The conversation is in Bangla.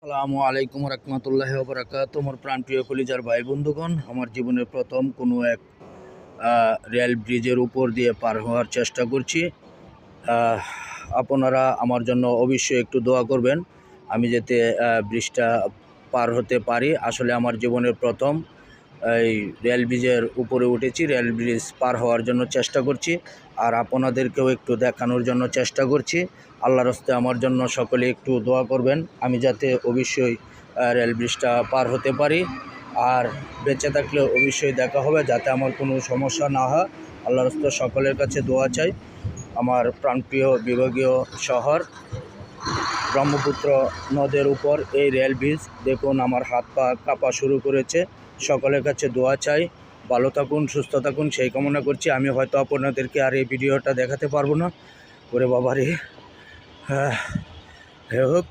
আসসালামু আলাইকুম রহমতুল্লাহি ওয়া বারাকাতুহু। মোর প্রাণপ্রিয় কলিজার ভাই বন্ধুগণ, আমার জীবনের প্রথম কোনো এক রেল ব্রিজের উপর দিয়ে পার হওয়ার চেষ্টা করছি। আপনারা আমার জন্য অবশ্যই একটু দোয়া করবেন আমি যাতে ব্রিজটা পার হতে পারি। আসলে আমার জীবনের প্রথম এই রেল ব্রিজের উপরে উঠেছি, রেল ব্রিজ পার হওয়ার জন্য চেষ্টা করছি, আর আপনাদেরকেও একটু দেখানোর জন্য চেষ্টা করছি। আল্লাহর হস্তে আমার জন্য সকলে একটু দোয়া করবেন আমি যাতে অবশ্যই রেল ব্রিজটা পার হতে পারি, আর বেঁচে থাকলে অবশ্যই দেখা হবে যাতে আমার কোনো সমস্যা না হয়। আল্লাহর হস্তে সকলের কাছে দোয়া চাই। আমার প্রাণপ্রিয় বিভাগীয় শহর ব্রহ্মপুত্র নদের উপর এই রেল ব্রিজ, দেখুন আমার হাত পা কাঁপা শুরু করেছে। সকলের কাছে দোয়া চাই, ভালো থাকুন, সুস্থ থাকুন সেই কামনা করছি। আমি হয়তো আপনাদেরকে আর এই ভিডিওটা দেখাতে পারবো না, ওরে বাবারে, হোক।